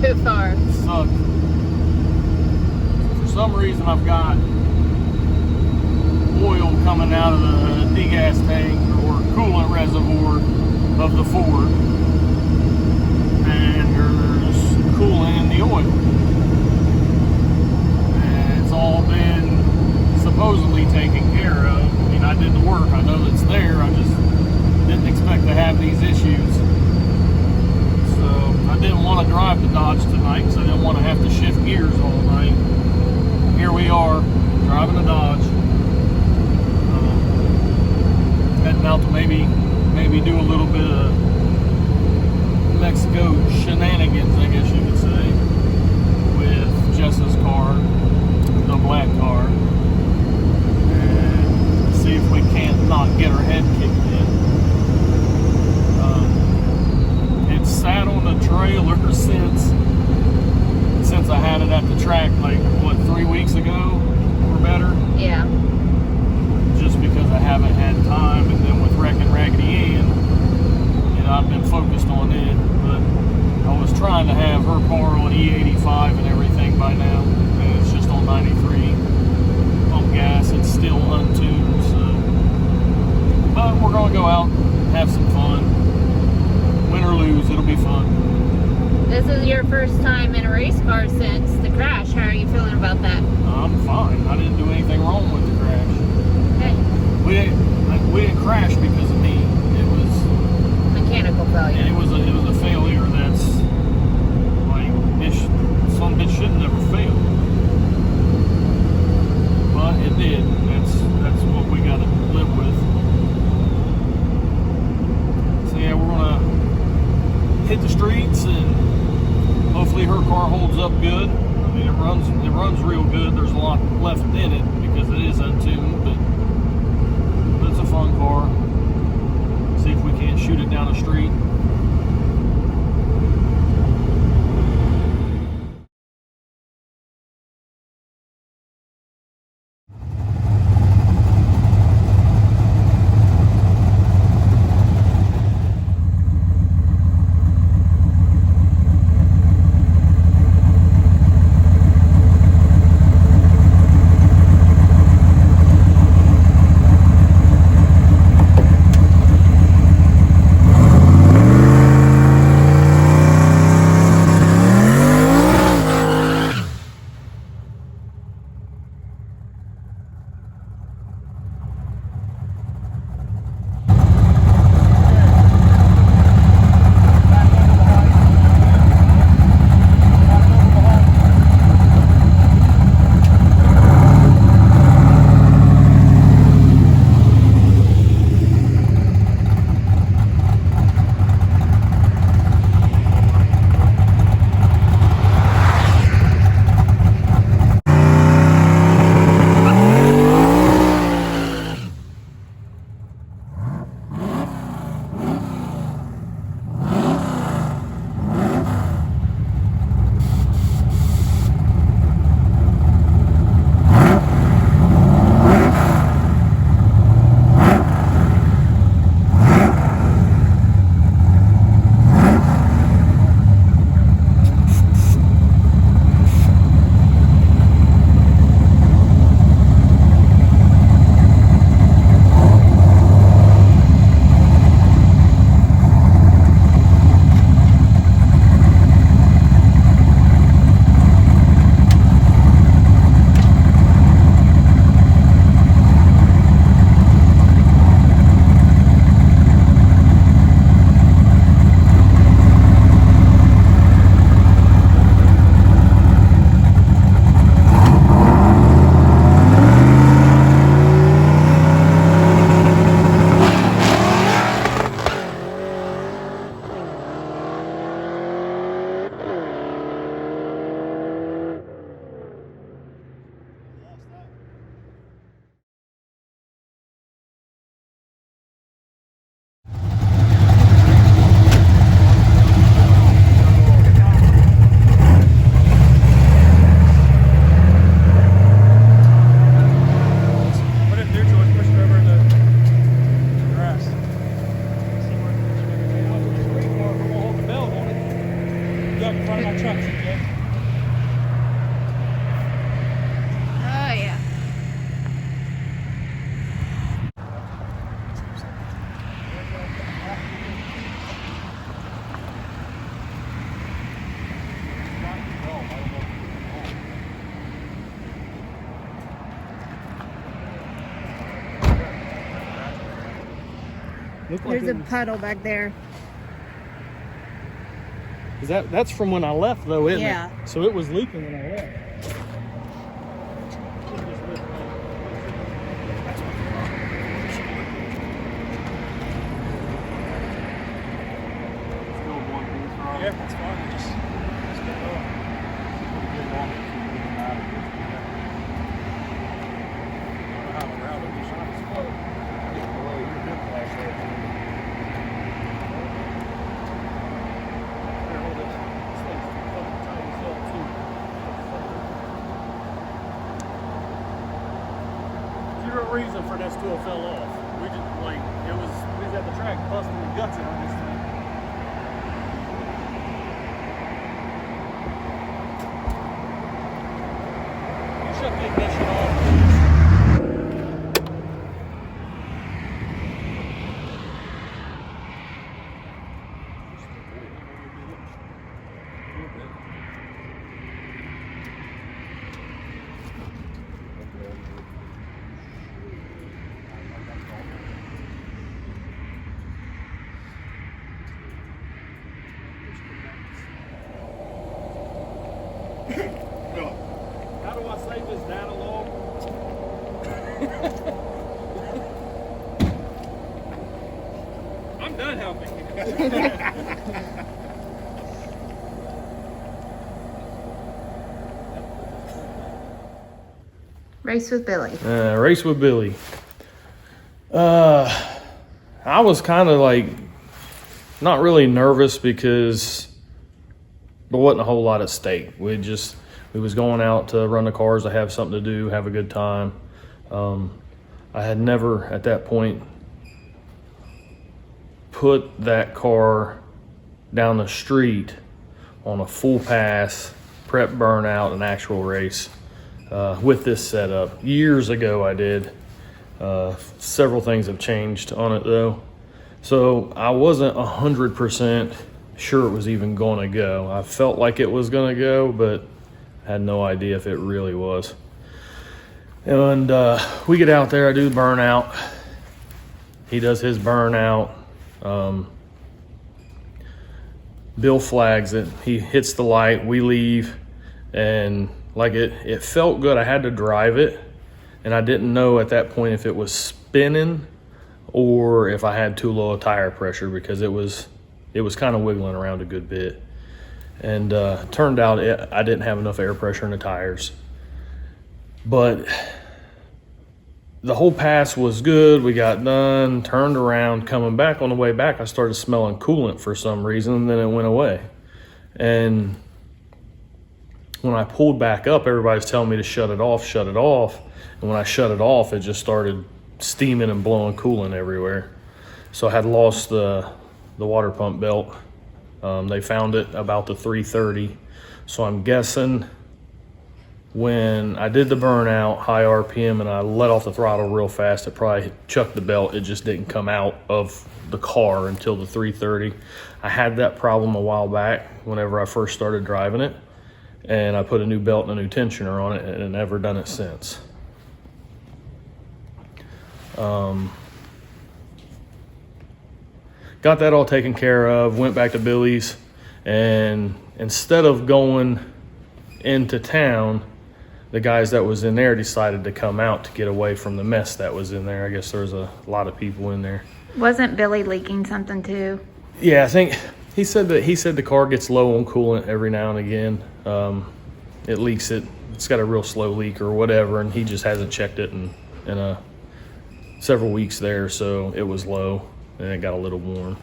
too far. It sucked. For some reason, I've got oil coming out of the degas tank or coolant reservoir of the Ford, and there's coolant in the oil, and it's all been supposedly taken care of. I mean, I did the work, I know it's there, I just didn't expect to have these issues. So I didn't want to drive the Dodge tonight because I didn't want to have to shift gears all night. Here we are, driving a Dodge. Heading out to maybe do a little bit of Mexico shenanigans, I guess you could say, with Jess's car, the black car, and see if we can't not get her head kicked in. It's sat on the trailer since I had it at the track, like, what, 3 weeks ago or better? Yeah. Just because I haven't had time, and then with Wrecking Raggedy Ann, you know, I've been focused on it, but I was trying to have her car on E85 and everything by now, and it's just on 93 pump gas. It's still untuned, so, but we're going to go out, have some fun, win or lose, it'll be fun. This is your first time in a race car since the crash. How are you feeling about that? I'm fine. I didn't do anything wrong with the crash. Okay. We didn't crash because of me. It was Mechanical failure. and it was a failure that's like some bitch should never fail. But it did. That's what we gotta live with. So yeah, we're gonna hit the streets, and hopefully her car holds up good. I mean, it runs real good. There's a lot left in it because it is untuned, but it's a fun car. See if we can't shoot it down the street. in front of my truck. Looked like There's a puddle back there. that's from when I left though, isn't Yeah. it? So it was leaking when I left. Yeah, that's fine. Just get going. Get on it. Zero reason for this to have fell off. We just we was at the track busting the guts out of this thing. Shut the ignition off. How do I save this data log? I'm done helping. Race with Billy. Race with Billy. I was kind of like not really nervous because there wasn't a whole lot at stake. We was going out to run the cars to have something to do, have a good time. I had never at that point put that car down the street on a full pass, prep burnout, an actual race with this setup. Years ago I did. Several things have changed on it though. So I wasn't 100% sure it was even gonna go. I felt like it was gonna go, but had no idea if it really was. And we get out there, I do the burnout. He does his burnout. Bill flags it. He hits the light, we leave, and like it felt good. I had to drive it, and I didn't know at that point if it was spinning or if I had too low a tire pressure because it was kind of wiggling around a good bit. And turned out I didn't have enough air pressure in the tires. But the whole pass was good. We got done, turned around, coming back. On the way back, I started smelling coolant for some reason, and then it went away. And when I pulled back up, everybody's telling me to shut it off, shut it off. And when I shut it off, it just started steaming and blowing coolant everywhere. So I had lost the water pump belt. They found it about the 330. So I'm guessing when I did the burnout, high RPM, and I let off the throttle real fast, it probably chucked the belt. It just didn't come out of the car until the 330. I had that problem a while back whenever I first started driving it, and I put a new belt and a new tensioner on it, and I've never done it since. Got that all taken care of, went back to Billy's, and instead of going into town, the guys that was in there decided to come out to get away from the mess that was in there. I guess there was a lot of people in there. Wasn't Billy leaking something too? Yeah, I think he said the car gets low on coolant every now and again. It leaks it. It's got a real slow leak or whatever, and he just hasn't checked it in several weeks there, so it was low and it got a little warm.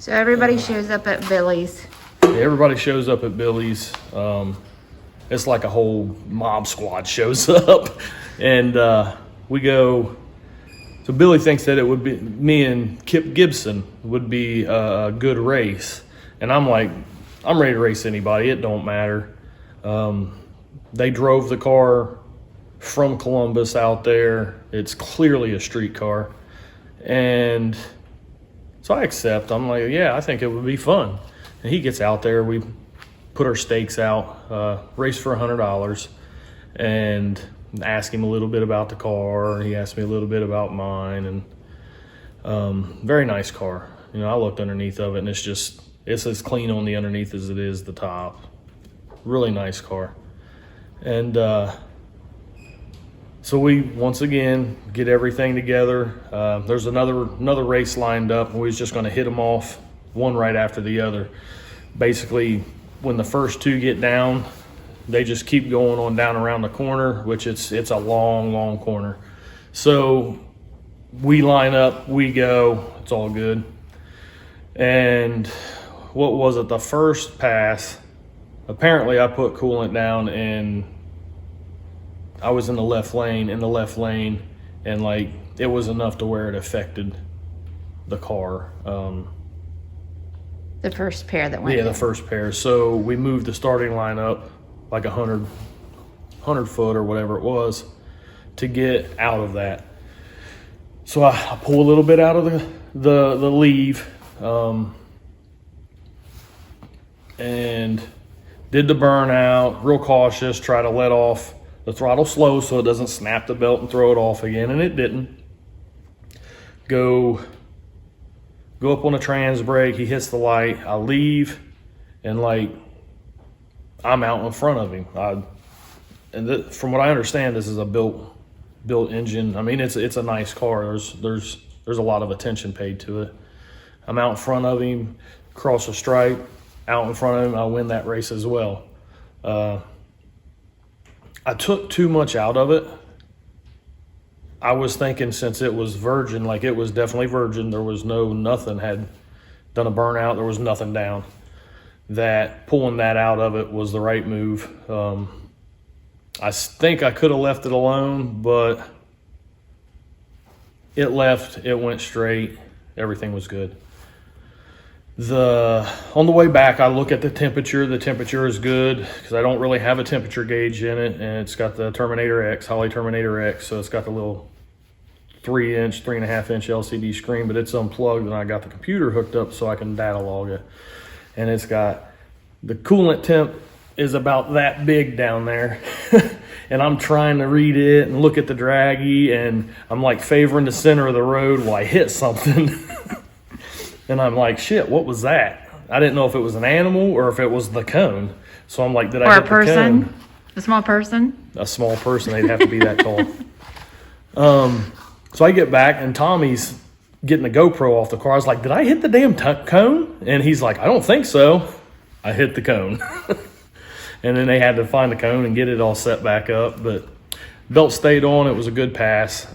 So everybody shows up at Billy's. Everybody shows up at Billy's. It's like a whole mob squad shows up, and we go. So Billy thinks that it would be me and Kip Gibson would be a good race, and I'm like, I'm ready to race anybody. It don't matter. They drove the car from Columbus out there. It's clearly a street car, and so I accept. I'm like, yeah, I think it would be fun. And he gets out there. We put our stakes out, race for $100, and ask him a little bit about the car. He asked me a little bit about mine, and very nice car. You know, I looked underneath of it, and it's as clean on the underneath as it is the top. Really nice car. And so we once again get everything together. There's another race lined up, and we was just going to hit them off one right after the other. Basically, when the first two get down, they just keep going on down around the corner, which it's a long corner. So we line up, we go, it's all good. And what was it, the first pass, apparently I put coolant down and I was in the left lane, and like it was enough to where it affected the car. The first pair that went. Yeah, the first pair. So we moved the starting line up like 100 foot or whatever it was to get out of that. So I pull a little bit out of the leave, and did the burnout, real cautious, try to let off the throttle slow so it doesn't snap the belt and throw it off again, and it didn't. Go up on the trans brake, he hits the light, I leave, and like I'm out in front of him. From what I understand, this is a built engine. I mean, it's a nice car. There's a lot of attention paid to it. I'm out in front of him, cross the stripe, out in front of him. I win that race as well. I took too much out of it. I was thinking since it was virgin, like it was definitely virgin, there was nothing had done a burnout, there was nothing down, that pulling that out of it was the right move. I think I could have left it alone, but it left, it went straight, everything was good. On the way back, I look at the temperature. The temperature is good because I don't really have a temperature gauge in it, and it's got the Terminator X, Holley Terminator X, so it's got the little 3.5 inch LCD screen, but it's unplugged, and I got the computer hooked up so I can data log it. And it's got the coolant temp is about that big down there, and I'm trying to read it and look at the draggy, and I'm like favoring the center of the road while I hit something. And I'm like, shit, what was that? I didn't know if it was an animal or if it was the cone. So I'm like, did I hit the cone? Or a person? A small person? A small person, they'd have to be that tall. So I get back, and Tommy's getting the GoPro off the car. I was like, did I hit the damn cone? And he's like, I don't think so. I hit the cone. And then they had to find the cone and get it all set back up. But belt stayed on. It was a good pass.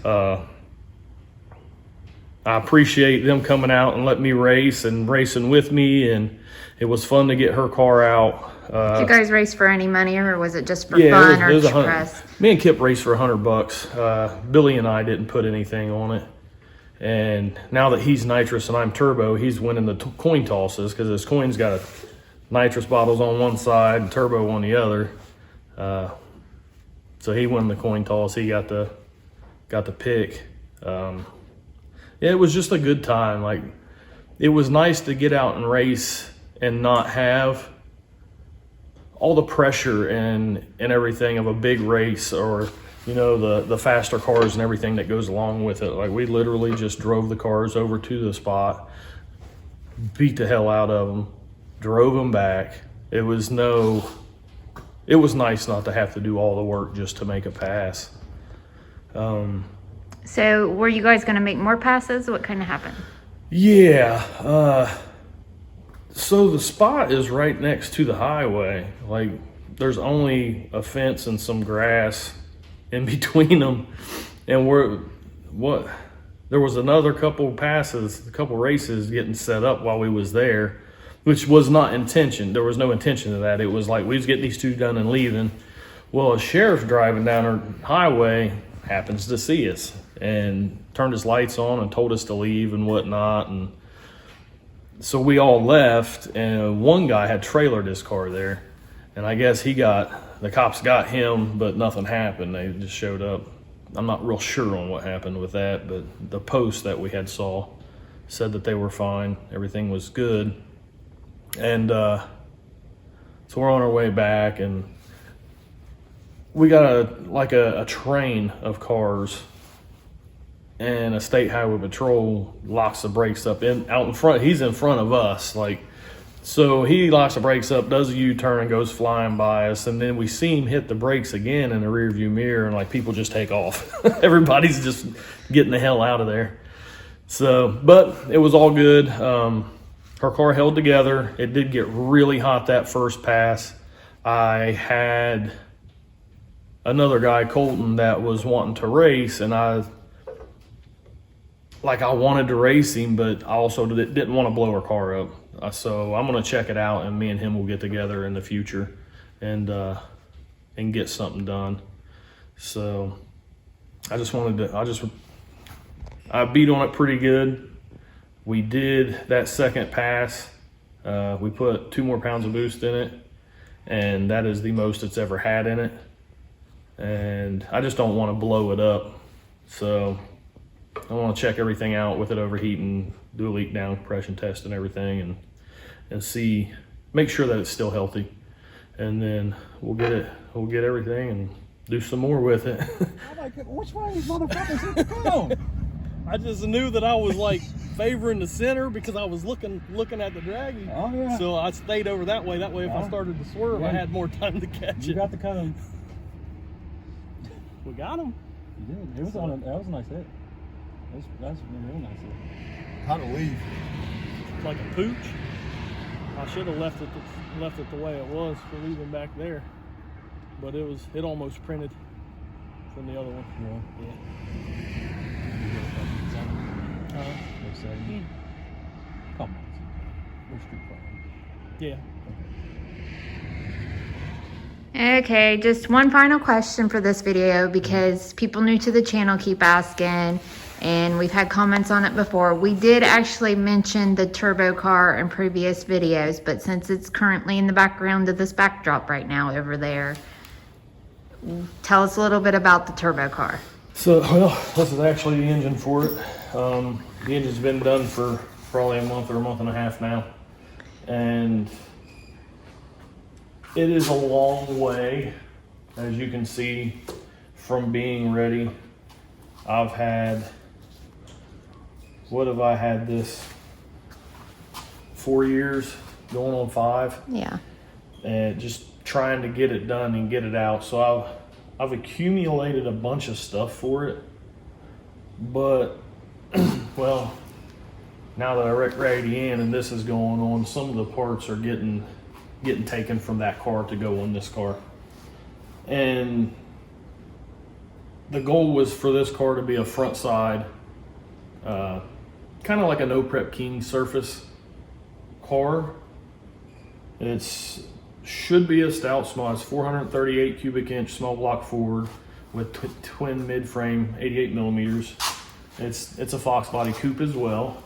I appreciate them coming out and letting me race and racing with me, and it was fun to get her car out. Did you guys race for any money, or was it just for fun or press? Me and Kip raced for $100. Billy and I didn't put anything on it. And now that he's nitrous and I'm turbo, he's winning the coin tosses because his coin's got nitrous bottles on one side and turbo on the other. So he won the coin toss. He got the pick. Yeah, it was just a good time. Like, it was nice to get out and race and not have all the pressure and everything of a big race, or, you know, the faster cars and everything that goes along with it. Like, we literally just drove the cars over to the spot, beat the hell out of them, drove them back. It was nice not to have to do all the work just to make a pass. So were you guys going to make more passes? What kind of happened? Yeah. So the spot is right next to the highway. Like, there's only a fence and some grass in between them. And there was another couple passes, a couple races getting set up while we was there, which was not intention. There was no intention of that. It was like we was getting these two done and leaving. Well, a sheriff driving down our highway happens to see us and turned his lights on and told us to leave and whatnot. And so we all left, and one guy had trailered his car there. And I guess the cops got him, but nothing happened. They just showed up. I'm not real sure on what happened with that, but the post that we had saw said that they were fine. Everything was good. And so we're on our way back, and we got a train of cars, and a state highway patrol locks the brakes up out in front. He's in front of us, so he locks the brakes up, does a U-turn, and goes flying by us. And then we see him hit the brakes again in the rear view mirror, and people just take off. Everybody's just getting the hell out of there. So, but it was all good. Her car held together. It did get really hot that first pass. I had another guy, Colton, that was wanting to race, and I wanted to race him, but I also didn't want to blow her car up. So I'm going to check it out, and me and him will get together in the future and get something done. So I beat on it pretty good. We did that second pass. We put 2 more pounds of boost in it, and that is the most it's ever had in it. And I just don't want to blow it up. So I want to check everything out with it overheating, do a leak down compression test and everything, and see, make sure that it's still healthy. And then we'll get everything and do some more with it. I'm like, which way these motherfuckers hit the go? I just knew that I was favoring the center because I was looking at the draggy. Oh yeah. So I stayed over that way. That way, if I started to swerve, I had more time to catch it. You got the kind of. We got him. You did. It was that was a nice hit. That's a real nice hit. How to leave? It's like a pooch. I should have left it the way it was for leaving back there, but it almost printed from the other one. Yeah. Come on. We're street fighting. Yeah. Okay, just one final question for this video, because people new to the channel keep asking, and we've had comments on it before. We did actually mention the turbo car in previous videos, but since it's currently in the background of this backdrop right now over there, tell us a little bit about the turbo car. So, this is actually the engine for it. The engine's been done for probably a month or a month and a half now, and it is a long way, as you can see, from being ready. I've had, what have I had this? 4 years, going on 5. Yeah. And just trying to get it done and get it out. So I've accumulated a bunch of stuff for it, but well, now that I wrecked Raggedy Ann and this is going on, some of the parts are getting taken from that car to go on this car. And the goal was for this car to be a front side, kind of like a no prep King surface car. It's should be a stout small. It's 438 cubic inch small block Ford with twin mid frame 88 millimeters. It's a Fox body coupe as well.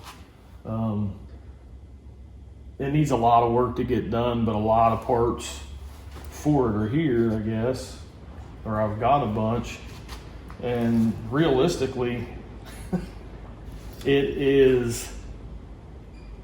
It needs a lot of work to get done, but a lot of parts for it are here, I guess, or I've got a bunch. And realistically, it is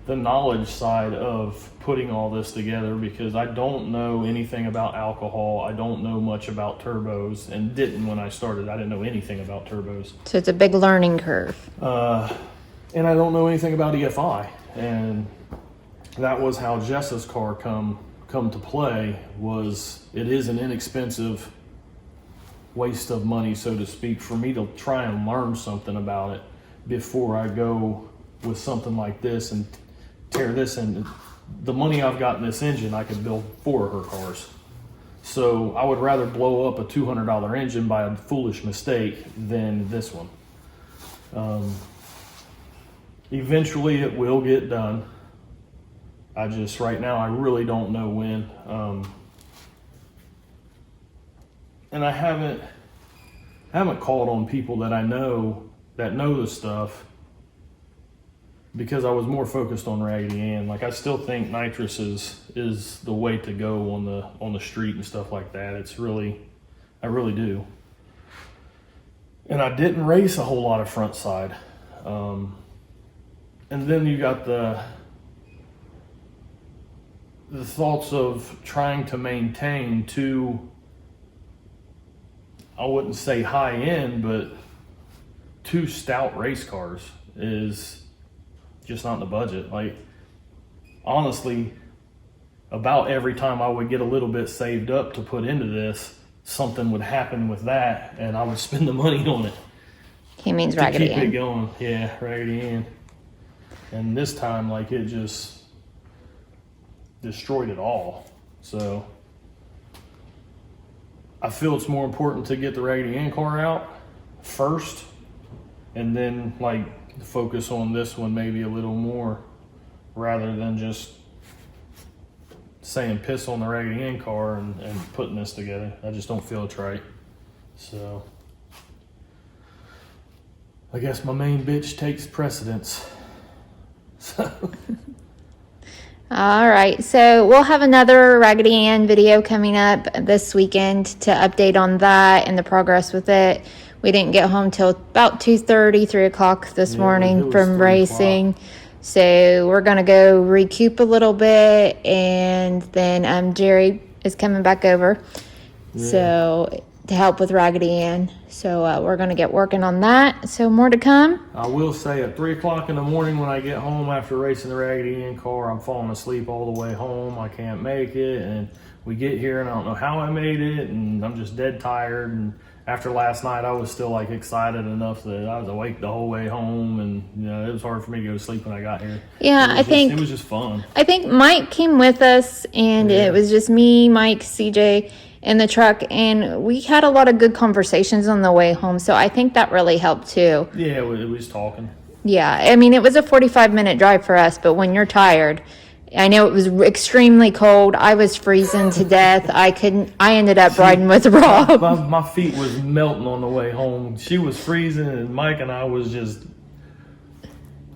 the knowledge side of putting all this together, because I don't know anything about alcohol. I don't know much about turbos, and didn't when I started. I didn't know anything about turbos. So it's a big learning curve. And I don't know anything about EFI. And that was how Jessa's car come to play. Was it is an inexpensive waste of money, so to speak, for me to try and learn something about it before I go with something like this and tear this in. The money I've got in this engine, I could build 4 of her cars. So I would rather blow up a $200 engine by a foolish mistake than this one. eventually it will get done. I just, right now, I really don't know when. And I haven't called on people that I know that know the stuff, because I was more focused on Raggedy Ann. Like, I still think nitrous is the way to go on the street and stuff like that. It's really, I really do. And I didn't race a whole lot of front side. And then you got the thoughts of trying to maintain two, I wouldn't say high end, but two stout race cars is just not in the budget. Like, honestly, about every time I would get a little bit saved up to put into this, something would happen with that, and I would spend the money on it. He means to Raggedy keep Ann. it going. Yeah, Raggedy Ann. And this time, like, it just destroyed it all. So I feel it's more important to get the Raggedy Ann car out first, and then, like, focus on this one maybe a little more, rather than just saying piss on the Raggedy Ann car and putting this together. I just don't feel it's right. So I guess my main bitch takes precedence. So All right, so we'll have another Raggedy Ann video coming up this weekend to update on that and the progress with it. We didn't get home till about 2:30, 3 o'clock this it morning was from 3 racing. So we're going to go recoup a little bit, and then Jerry is coming back over so to help with Raggedy Ann. So we're going to get working on that. So more to come. I will say at 3 o'clock in the morning when I get home after racing the Raggedy Ann car, I'm falling asleep all the way home. I can't make it, and we get here and I don't know how I made it, and I'm just dead tired. And after last night, I was still like excited enough that I was awake the whole way home, and it was hard for me to go to sleep when I got here. Yeah, it was just fun. I think Mike came with us, and it was just me, Mike, CJ, in the truck, and we had a lot of good conversations on the way home. So I think that really helped too. Yeah, we was talking. Yeah, I mean, it was a 45-minute drive for us, but when you're tired, I know it was extremely cold. I was freezing to death. I ended up riding with Rob. My feet was melting on the way home. She was freezing, and Mike and I was just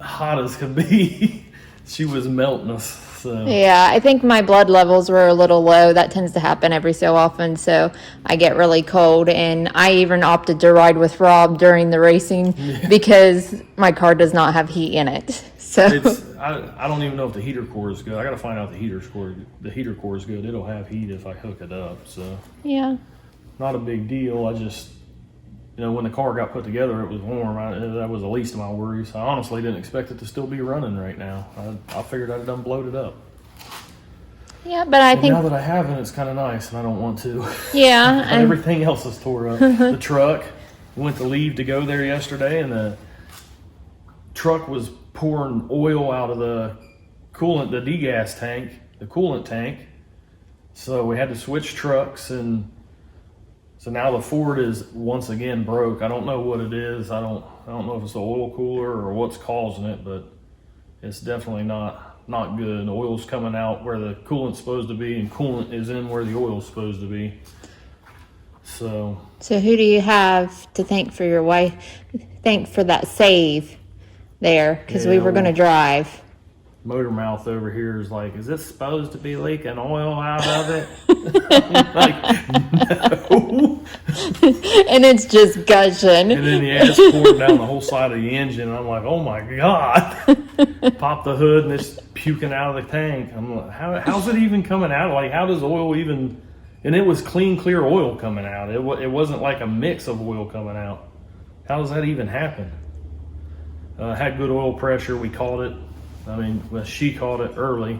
hot as could be. She was melting us. So. Yeah, I think my blood levels were a little low. That tends to happen every so often, so I get really cold. And I even opted to ride with Rob during the racing because my car does not have heat in it. So I don't even know if the heater core is good. I got to find out the heater core is good. It'll have heat if I hook it up. So yeah, not a big deal. I just, when the car got put together, it was warm. That was the least of my worries. I honestly didn't expect it to still be running right now. I figured I'd done blowed it up. Yeah, but I think now that I haven't, it's kind of nice, and I don't want to. Yeah, but everything else is tore up. The truck went to leave to go there yesterday, and the truck was pouring oil out of the coolant, the degas tank, the coolant tank. So we had to switch trucks, and so now the Ford is once again broke. I don't know what it is. I don't know if it's the oil cooler or what's causing it, but it's definitely not good. The oil's coming out where the coolant's supposed to be, and coolant is in where the oil's supposed to be. So who do you have to thank for your wife? Thank for that save there, because we were going to drive. Motor mouth over here is like, is this supposed to be leaking oil out of it? Like, no. And it's just gushing. And then it's pouring down the whole side of the engine. And I'm like, oh my God. Pop the hood and it's puking out of the tank. I'm like, how's it even coming out? Like, how does oil even, and it was clean, clear oil coming out. It wasn't like a mix of oil coming out. How does that even happen? Had good oil pressure. We caught it. She caught it early,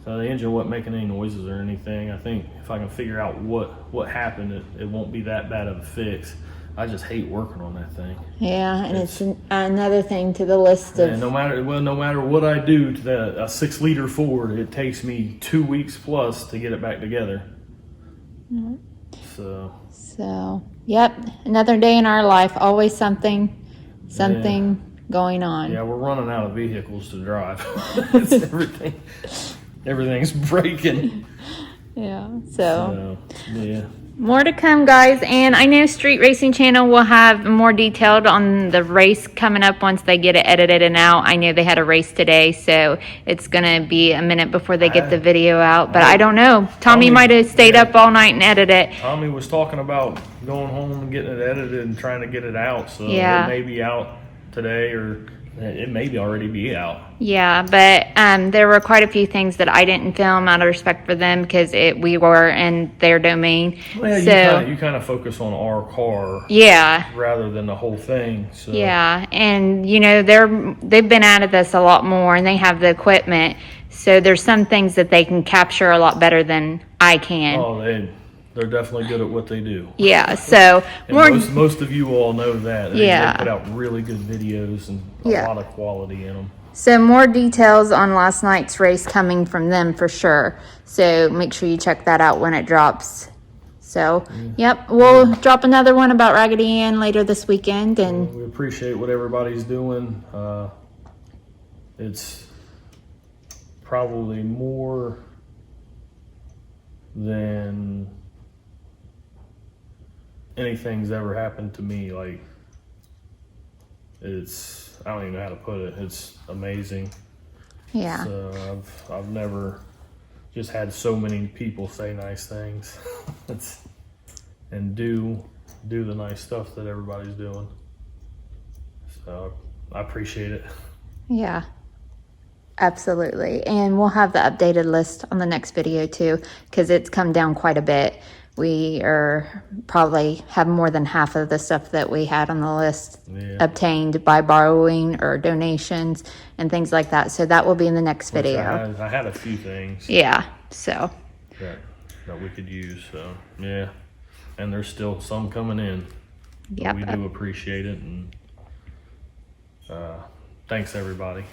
so the engine wasn't making any noises or anything. I think if I can figure out what happened, it won't be that bad of a fix. I just hate working on that thing. Yeah, and it's another thing to the list of. No matter what I do to a 6-liter Ford, it takes me 2 weeks plus to get it back together. Mm-hmm. So yep, another day in our life. Always something going on. Yeah, we're running out of vehicles to drive. It's everything's breaking. Yeah, so Yeah. more to come, guys. And I know Street Racing Channel will have more detailed on the race coming up once they get it edited and out. I know they had a race today, so it's gonna be a minute before they get the video out, but I don't know. Tommy might have stayed up all night and edited it. Tommy was talking about going home and getting it edited and trying to get it out, so Yeah. it may be out today, or it may be already be out. Yeah, but there were quite a few things that I didn't film out of respect for them because we were in their domain. Well, so you kind of focus on our car, yeah, rather than the whole thing. So. yeah, and you know they've been out of this a lot more, and they have the equipment. So there's some things that they can capture a lot better than I can. Oh, they're definitely good at what they do. Yeah, so And most of you all know that. They put out really good videos and a lot of quality in them. So more details on last night's race coming from them for sure. So make sure you check that out when it drops. So, yep, we'll drop another one about Raggedy Ann later this weekend. And we appreciate what everybody's doing. It's probably more than anything's ever happened to me. Like, I don't even know how to put it. It's amazing. yeah, So I've never just had so many people say nice things and do the nice stuff that everybody's doing. So I appreciate it. yeah, absolutely. And we'll have the updated list on the next video too, because it's come down quite a bit. We are probably have more than half of the stuff that we had on the list obtained by borrowing or donations and things like that. So that will be in the next video. I had a few things. Yeah, so. That we could use. So, yeah. And there's still some coming in. Yep. We do appreciate it. And thanks, everybody.